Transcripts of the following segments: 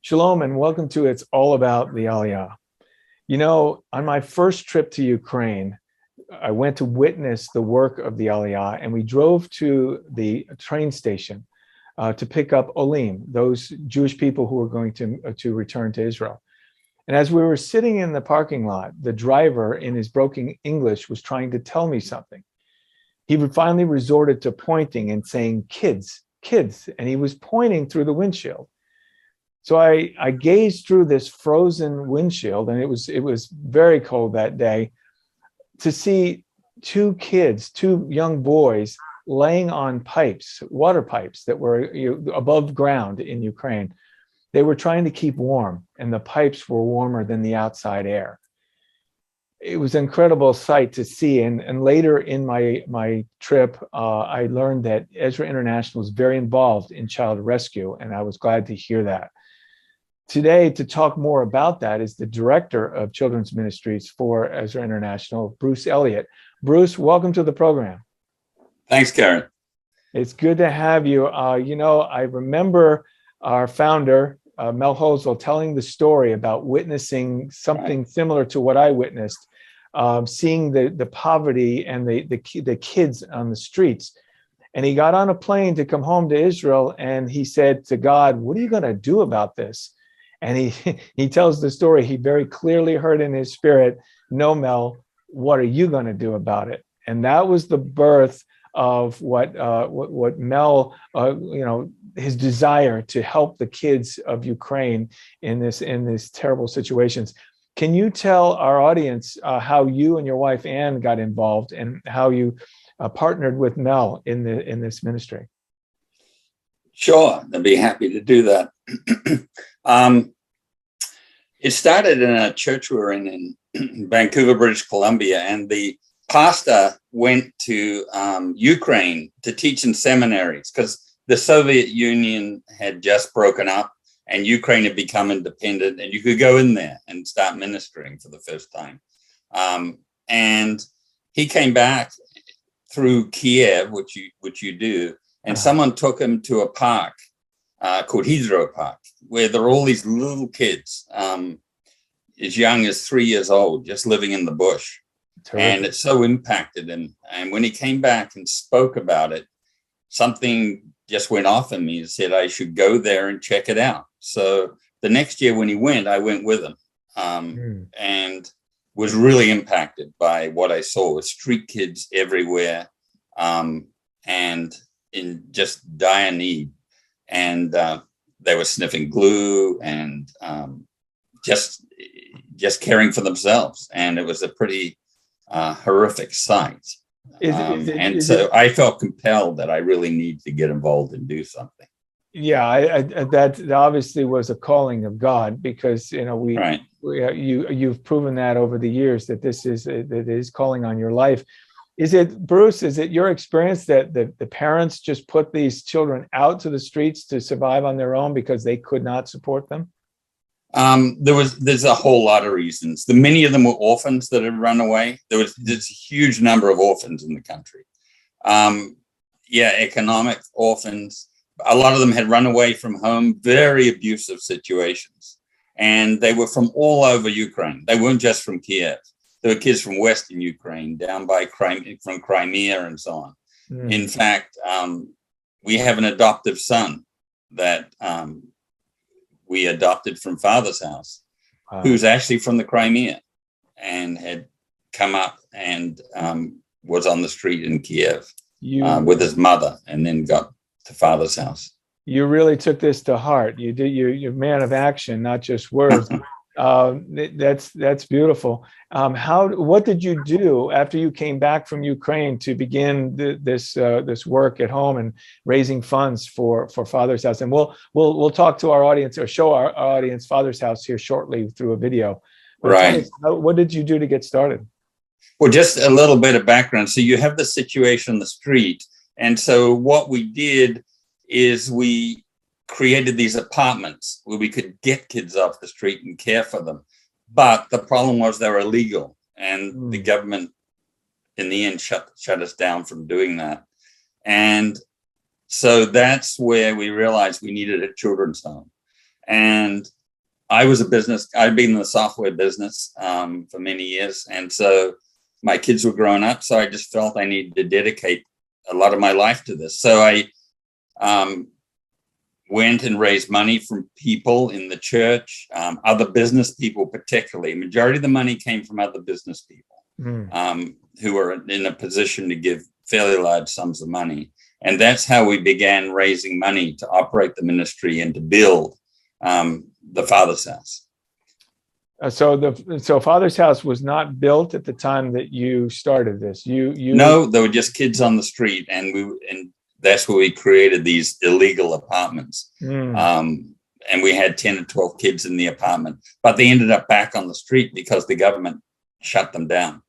Shalom and welcome to It's All About the Aliyah. You know, on my first trip to Ukraine, I went to witness the work of the Aliyah, and we drove to the train station to pick up Olim, those Jewish people who were going to return to Israel. And as we were sitting in the parking lot, the driver, in his broken English, was trying to tell me something. He finally resorted to pointing and saying, "Kids, kids," and he was pointing through the windshield. So I gazed through this frozen windshield, and it was very cold that day, to see two kids, two young boys, laying on pipes, water pipes that were above ground in Ukraine. They were trying to keep warm, and the pipes were warmer than the outside air. It was an incredible sight to see. And later in my trip, I learned that Ezra International is very involved in child rescue, and I was glad to hear that. Today, to talk more about that, is the director of children's ministries for Ezra International, Bruce Elliott. Bruce, welcome to the program. Thanks, Karen. It's good to have you. I remember our founder, Mel Hosel, telling the story about witnessing something similar to what I witnessed, seeing the poverty and the kids on the streets. And he got on a plane to come home to Israel, and he said to God, "What are you going to do about this?" And he tells the story. He very clearly heard in his spirit, "No, Mel, what are you going to do about it?" And that was the birth of what Mel, his desire to help the kids of Ukraine in these terrible situations. Can you tell our audience how you and your wife Ann got involved, and how you partnered with Mel in this ministry? Sure, I'd be happy to do that. It started in a church we were in Vancouver, British Columbia, and the pastor went to Ukraine to teach in seminaries because the Soviet Union had just broken up and Ukraine had become independent, and you could go in there and start ministering for the first time. And he came back through Kiev, which you do, and someone took him to a park called Hydro Park, where there are all these little kids as young as 3 years old, just living in the bush. Terrific. And it so impacted him. And when he came back and spoke about it, something just went off in me and said I should go there and check it out. So the next year when he went, I went with him and was really impacted by what I saw with street kids everywhere and in just dire need. And they were sniffing glue and just caring for themselves. And it was a pretty horrific sight. So I felt compelled that I really need to get involved and do something. Yeah, that obviously was a calling of God, because you've proven that over the years that this is calling on your life. Is it, Bruce, is it your experience that the parents just put these children out to the streets to survive on their own because they could not support them? There's a whole lot of reasons. Many of them were orphans that had run away. There's a huge number of orphans in the country. Economic orphans. A lot of them had run away from home, very abusive situations. And they were from all over Ukraine. They weren't just from Kiev. There were kids from Western Ukraine, down by from Crimea and so on. In fact, we have an adoptive son that we adopted from Father's house, who's actually from the Crimea and had come up and was on the street in Kiev with his mother, and then got to Father's house. You really took this to heart. You did. You're a man of action, not just words. That's beautiful. What did you do after you came back from Ukraine to begin this work at home and raising funds for Father's House? And we'll talk to our audience, or show our audience Father's House here shortly through a video. But right. What did you do to get started? Well, just a little bit of background. So you have the situation on the street, and so what we did is we created these apartments where we could get kids off the street and care for them. But the problem was they were illegal, and the government in the end shut us down from doing that. And so that's where we realized we needed a children's home. And I'd been in the software business for many years. And so my kids were growing up. So I just felt I needed to dedicate a lot of my life to this. So I went and raised money from people in the church, other business people particularly. Majority of the money came from other business people who were in a position to give fairly large sums of money. And that's how we began raising money to operate the ministry and to build the Father's House. So Father's House was not built at the time that you started this. No, there were just kids on the street, and that's where we created these illegal apartments. And we had 10 or 12 kids in the apartment, but they ended up back on the street because the government shut them down.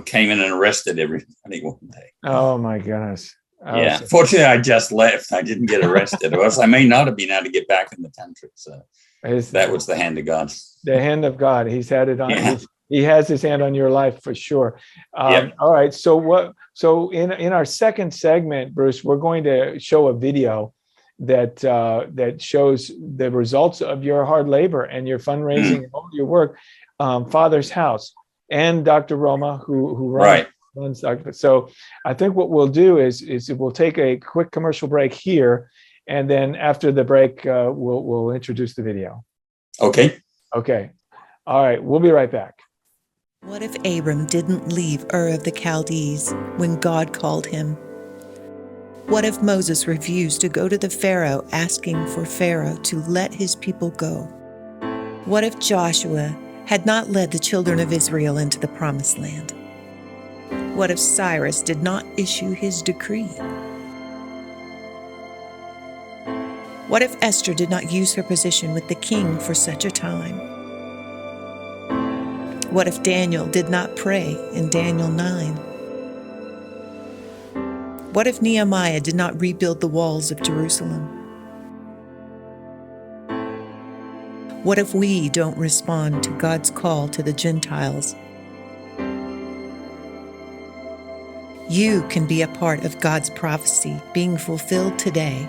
Came in and arrested everybody one day. Oh my goodness. Yeah. Fortunately, I just left. I didn't get arrested, or else I may not have been able to get back in the country. So that was the hand of God. The hand of God. He's had it on. Yeah. He has his hand on your life for sure. All right. So in our second segment, Bruce, we're going to show a video that shows the results of your hard labor and your fundraising and all your work, Father's House, and Dr. Roma, who runs Dr. So I think what we'll do is we'll take a quick commercial break here, and then after the break, we'll introduce the video. Okay. All right. We'll be right back. What if Abram didn't leave Ur of the Chaldees when God called him? What if Moses refused to go to the Pharaoh asking for Pharaoh to let his people go? What if Joshua had not led the children of Israel into the promised land? What if Cyrus did not issue his decree? What if Esther did not use her position with the king for such a time? What if Daniel did not pray in Daniel 9? What if Nehemiah did not rebuild the walls of Jerusalem? What if we don't respond to God's call to the Gentiles? You can be a part of God's prophecy being fulfilled today.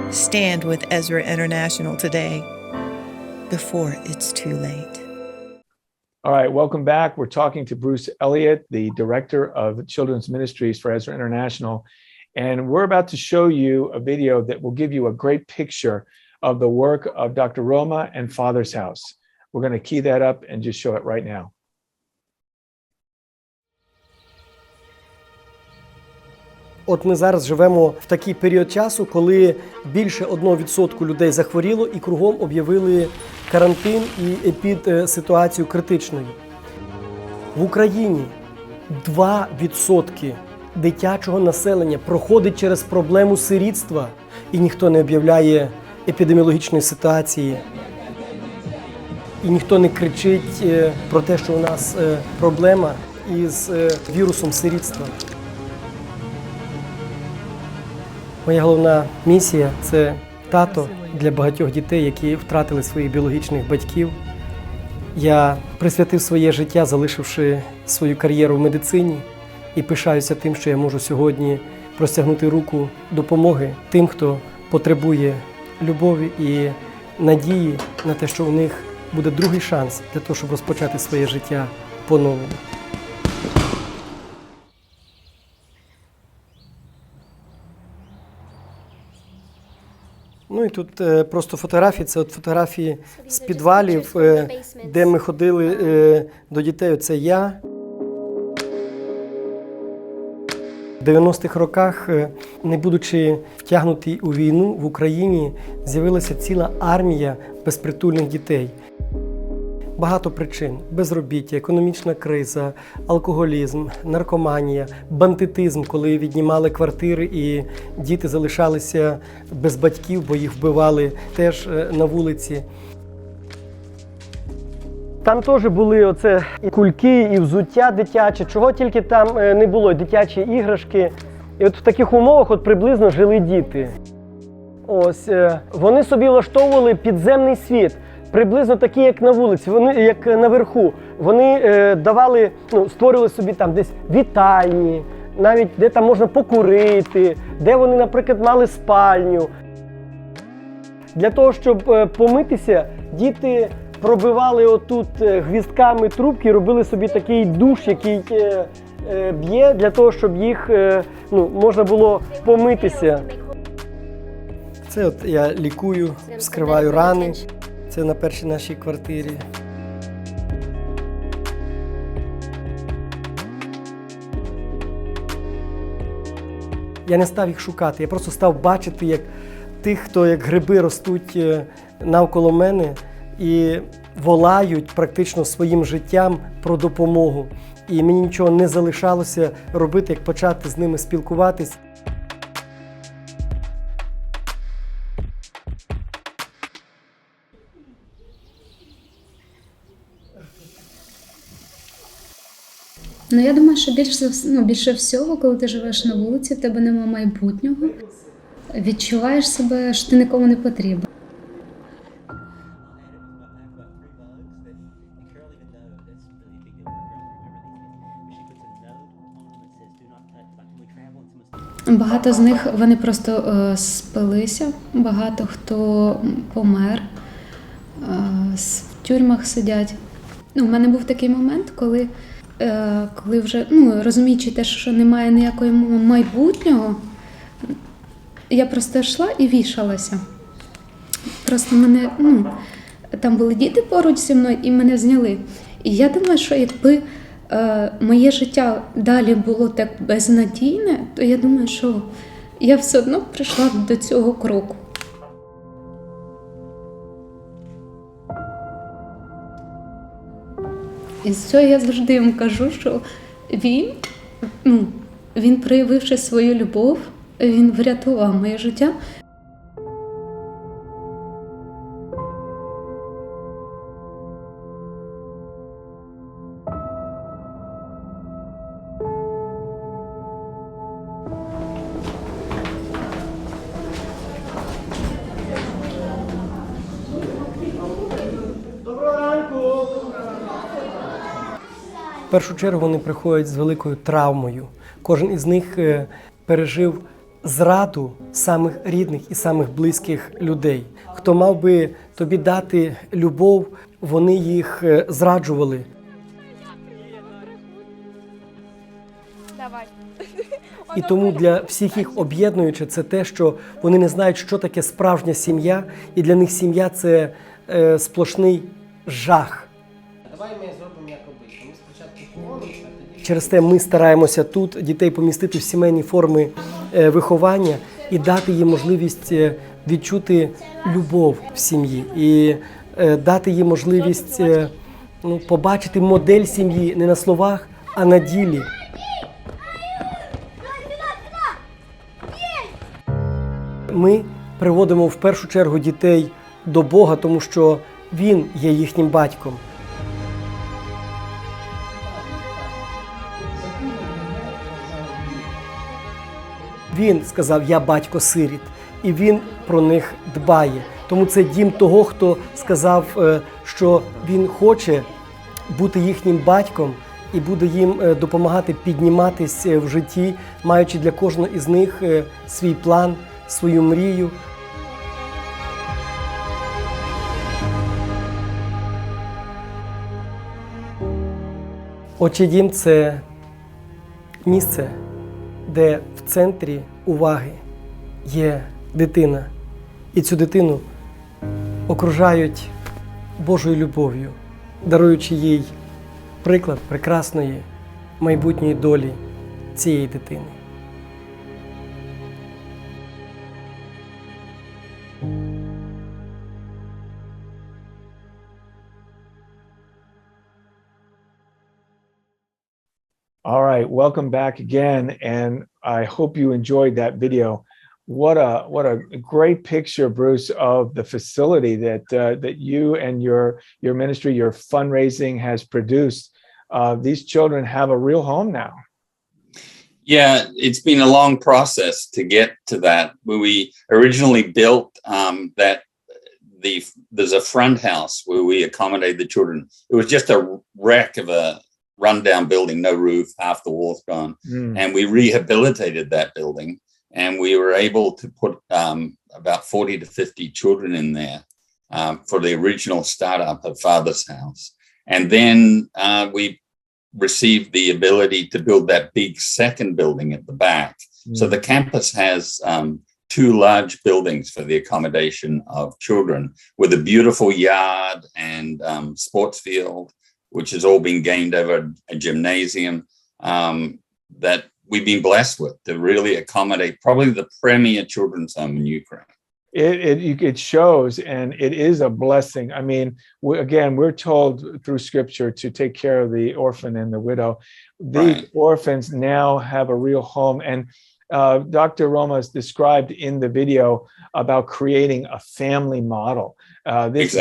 Stand with Ezra International today, before it's too late. All right, welcome back. We're talking to Bruce Elliott, the Director of Children's Ministries for Ezra International. And we're about to show you a video that will give you a great picture of the work of Dr. Roma and Father's House. We're going to key that up and just show it right now. От ми зараз живемо в такий період часу, коли більше 1% людей захворіло і кругом об'явили карантин і епідситуацію критичною. В Україні 2% дитячого населення проходить через проблему сирітства, і ніхто не об'являє епідеміологічної ситуації. І ніхто не кричить про те, що у нас проблема із вірусом сирітства. Моя головна місія – це тато для багатьох дітей, які втратили своїх біологічних батьків. Я присвятив своє життя, залишивши свою кар'єру в медицині, і пишаюся тим, що я можу сьогодні простягнути руку допомоги тим, хто потребує любові і надії на те, що у них буде другий шанс для того, щоб розпочати своє життя по-новому. Ну і тут просто фотографії, це от фотографії з підвалів, де ми ходили до дітей. Це я. В 90-х роках, не будучи втягнутий у війну, в Україні з'явилася ціла армія безпритульних дітей. Багато причин – безробіття, економічна криза, алкоголізм, наркоманія, бандитизм, коли віднімали квартири і діти залишалися без батьків, бо їх вбивали теж на вулиці. Там теж були оце і кульки, і взуття дитяче, чого тільки там не було, дитячі іграшки. І от в таких умовах от приблизно жили діти. Ось, вони собі влаштовували підземний світ. Приблизно такі, як на вулиці, вони як наверху. Вони давали, створювали собі там десь вітальні, навіть де там можна покурити, де вони, наприклад, мали спальню. Для того, щоб помитися, діти пробивали отут гвіздками трубки, робили собі такий душ, який б'є, для того, щоб їх можна було помитися. Це от я лікую, вскриваю рани. Це на першій нашій квартирі. Я не став їх шукати, я просто став бачити, як тих, хто як гриби ростуть навколо мене і волають практично своїм життям про допомогу. І мені нічого не залишалося робити, як почати з ними спілкуватись. Я думаю, що більше всього, коли ти живеш на вулиці, в тебе немає майбутнього, відчуваєш себе, що ти нікому не потрібен. Багато з них, вони просто спилися, багато хто помер, в тюрмах сидять. У мене був такий момент, коли вже, розуміючи те, що немає ніякого майбутнього, я просто йшла і вішалася. Просто мене, там були діти поруч зі мною і мене зняли. І я думаю, що якби моє життя далі було так безнадійне, то я думаю, що я все одно прийшла до цього кроку. І з цього я завжди їм кажу, що він, проявивши свою любов, він врятував моє життя. В першу чергу вони приходять з великою травмою. Кожен із них пережив зраду самих рідних і самих близьких людей. Хто мав би тобі дати любов, вони їх зраджували. І тому для всіх їх об'єднуюче це те, що вони не знають, що таке справжня сім'я, і для них сім'я – це сплошний жах. Давай ми зробимо як обично. Ми спочатку помолимося, через те ми стараємося тут дітей помістити в сімейні форми виховання і дати їм можливість відчути любов в сім'ї. І дати їм можливість побачити модель сім'ї не на словах, а на ділі. Ми приводимо в першу чергу дітей до Бога, тому що Він є їхнім батьком. Він сказав: «Я батько сиріт», і Він про них дбає. Тому це дім того, хто сказав, що він хоче бути їхнім батьком і буде їм допомагати підніматись в житті, маючи для кожного із них свій план, свою мрію. Отчий дім – це місце, де в центрі уваги є дитина. І цю дитину окружають Божою любов'ю, даруючи їй приклад прекрасної майбутньої долі цієї дитини. All right, welcome back again, and I hope you enjoyed that video. What a great picture, Bruce, of the facility that you and your ministry, your fundraising has produced. These children have a real home now. Yeah, it's been a long process to get to that. When we originally built there's a front house where we accommodate the children. It was just a wreck of a rundown building, no roof, half the walls gone. And we rehabilitated that building, and we were able to put about 40 to 50 children in there for the original startup of Father's House. And then we received the ability to build that big second building at the back. So the campus has 2 large buildings for the accommodation of children with a beautiful yard and sports field, which has all been gained over a gymnasium that we've been blessed with to really accommodate probably the premier children's home in Ukraine. It shows, and it is a blessing. I mean, we're told through Scripture to take care of the orphan and the widow. These orphans now have a real home, and Dr. Roma has described in the video about creating a family model. This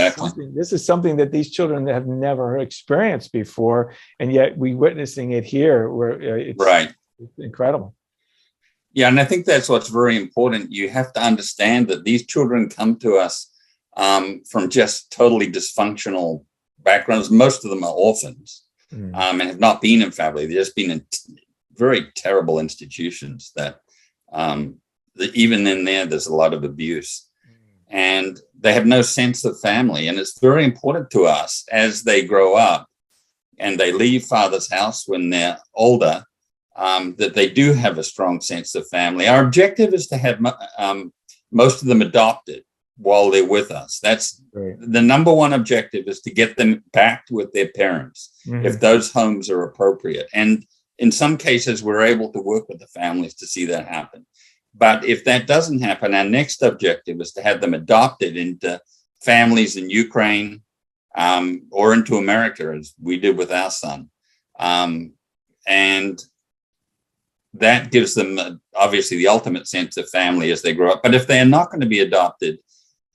is something that these children have never experienced before, and yet we're witnessing it here, where it's incredible. Yeah, and I think that's what's very important. You have to understand that these children come to us from just totally dysfunctional backgrounds. Most of them are orphans and have not been in family. They've just been in very terrible institutions that even in there's a lot of abuse. And they have no sense of family. And it's very important to us as they grow up and they leave Father's House when they're older, that they do have a strong sense of family. Our objective is to have most of them adopted while they're with us. That's the number one objective, is to get them back with their parents if those homes are appropriate. And in some cases, we're able to work with the families to see that happen. But if that doesn't happen, our next objective is to have them adopted into families in Ukraine or into America, as we did with our son. And that gives them, obviously, the ultimate sense of family as they grow up. But if they're not going to be adopted,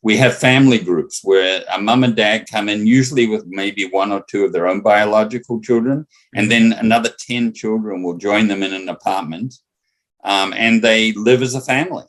we have family groups where a mom and dad come in, usually with maybe 1 or 2 of their own biological children, and then another 10 children will join them in an apartment, and they live as a family.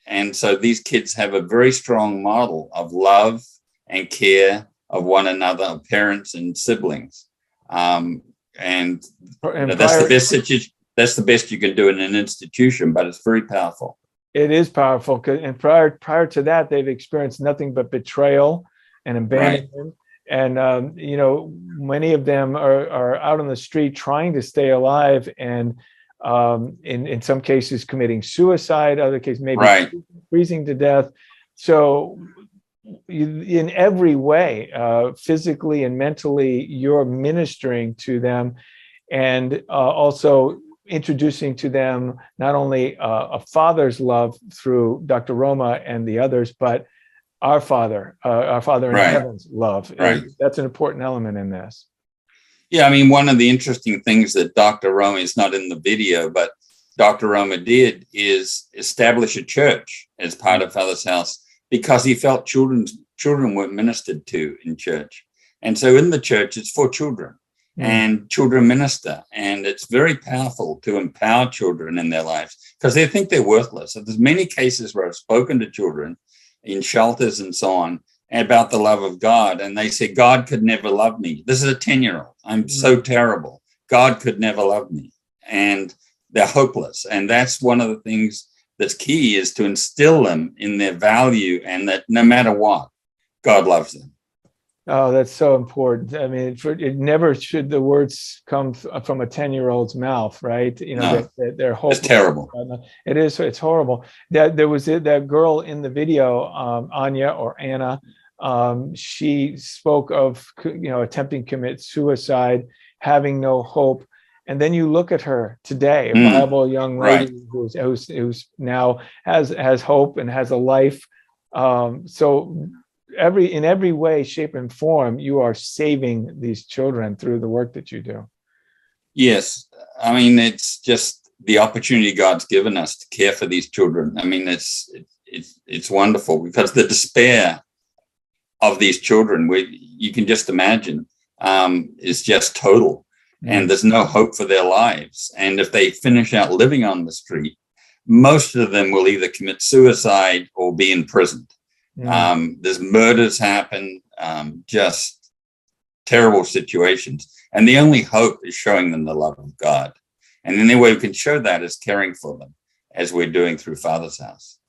And so these kids have a very strong model of love and care of one another, of parents and siblings. And that's the best situation. That's the best you can do in an institution, but it's very powerful. It is powerful, and prior to that, they've experienced nothing but betrayal and abandonment. And many of them are out on the street trying to stay alive, and in some cases committing suicide, other cases maybe freezing to death. So in every way, physically and mentally, you're ministering to them, and also introducing to them not only a father's love through Dr. Roma and the others, but our Father in heaven's love. That's an important element in this. Yeah, I mean, one of the interesting things that Dr. Roma is not in the video, but Dr. Roma did, is establish a church as part of Father's House, because he felt children weren't ministered to in church. And so in the church, it's for children. And children minister, and it's very powerful to empower children in their lives, because they think they're worthless. So there's many cases where I've spoken to children in shelters and so on about the love of God, and they say, God could never love me. This is a 10-year-old. I'm so terrible. God could never love me. And they're hopeless. And that's one of the things that's key, is to instill them in their value, and that no matter what, God loves them. Oh, that's so important. I mean, it never should the words come from a 10-year-old's mouth, right? They're hopeless. It's terrible. It is. It's horrible. There was that girl in the video, Anya or Anna. She spoke of attempting to commit suicide, having no hope, and then you look at her today, a viable young lady who's now has hope and has a life. So in every way, shape, and form, you are saving these children through the work that you do. Yes. I mean, it's just the opportunity God's given us to care for these children. I mean, it's wonderful, because the despair of these children, you can just imagine, is just total. And there's no hope for their lives. And if they finish out living on the street, most of them will either commit suicide or be imprisoned. There's murders happen, just terrible situations. And the only hope is showing them the love of God. And the only way we can show that is caring for them, as we're doing through Father's House.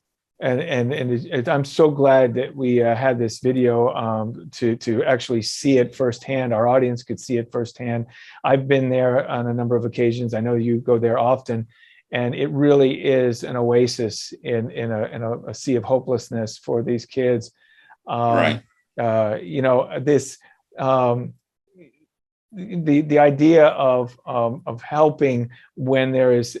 I'm so glad that we had this video to actually see it firsthand. Our audience could see it firsthand. I've been there on a number of occasions. I know you go there often, and it really is an oasis in a sea of hopelessness for these kids. Right. You know, this the idea of helping when there is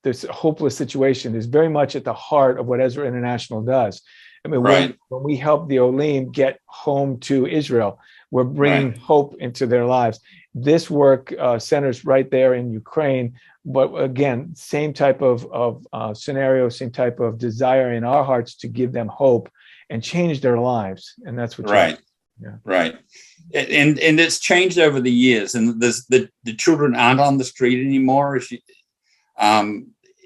this hopeless situation is very much at the heart of what Ezra International does. I mean, Right. when we help the Olim get home to Israel, we're bringing Right. hope into their lives. This work centers right there in Ukraine, but again, same type of scenario, same type of desire in our hearts to give them hope and change their lives, and that's what. Right. Yeah. Right. And it's changed over the years, and the children aren't on the street anymore.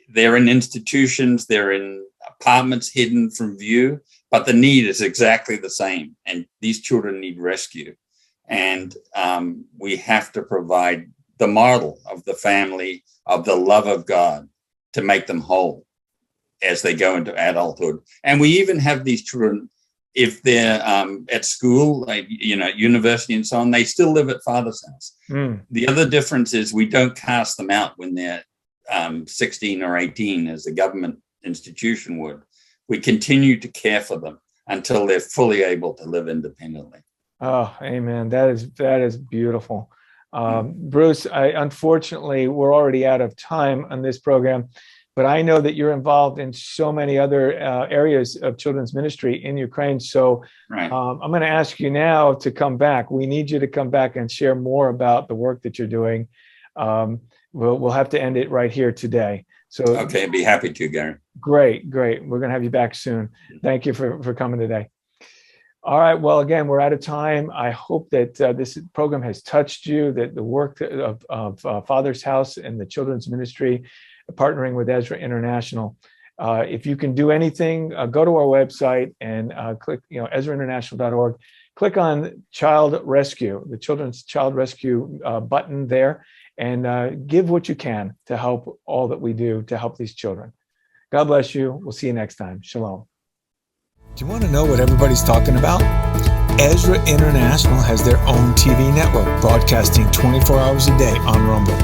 They're in institutions, they're in apartments hidden from view, but the need is exactly the same. And these children need rescue. And we have to provide the model of the family, of the love of God, to make them whole as they go into adulthood. And we even have these children, if they're at school, like, university and so on, they still live at father's house. The other difference is we don't cast them out when they're 16 or 18, as a government institution would. We continue to care for them until they're fully able to live independently. Oh, amen. That is beautiful. Bruce, unfortunately, we're already out of time on this program, but I know that you're involved in so many other areas of children's ministry in Ukraine. So Right. I'm going to ask you now to come back. We need you to come back and share more about the work that you're doing. We'll have to end it right here today. So Okay, I'd be happy to, Gary. Great. We're going to have you back soon. Thank you for coming today. All right. Well, again, we're out of time. I hope that this program has touched you, that the work of Father's House and the children's ministry, partnering with Ezra International. If you can do anything, go to our website and click, EzraInternational.org. Click on Child Rescue, the Children's Child Rescue button there, and give what you can to help all that we do to help these children. God bless you. We'll see you next time. Shalom. Do you want to know what everybody's talking about? Ezra International has their own TV network broadcasting 24 hours a day on Rumble.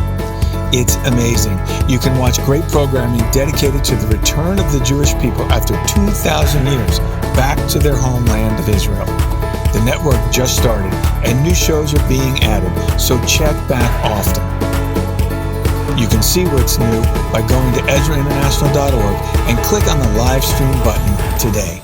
It's amazing. You can watch great programming dedicated to the return of the Jewish people after 2,000 years back to their homeland of Israel. The network just started and new shows are being added, so check back often. You can see what's new by going to EzraInternational.org and click on the live stream button today.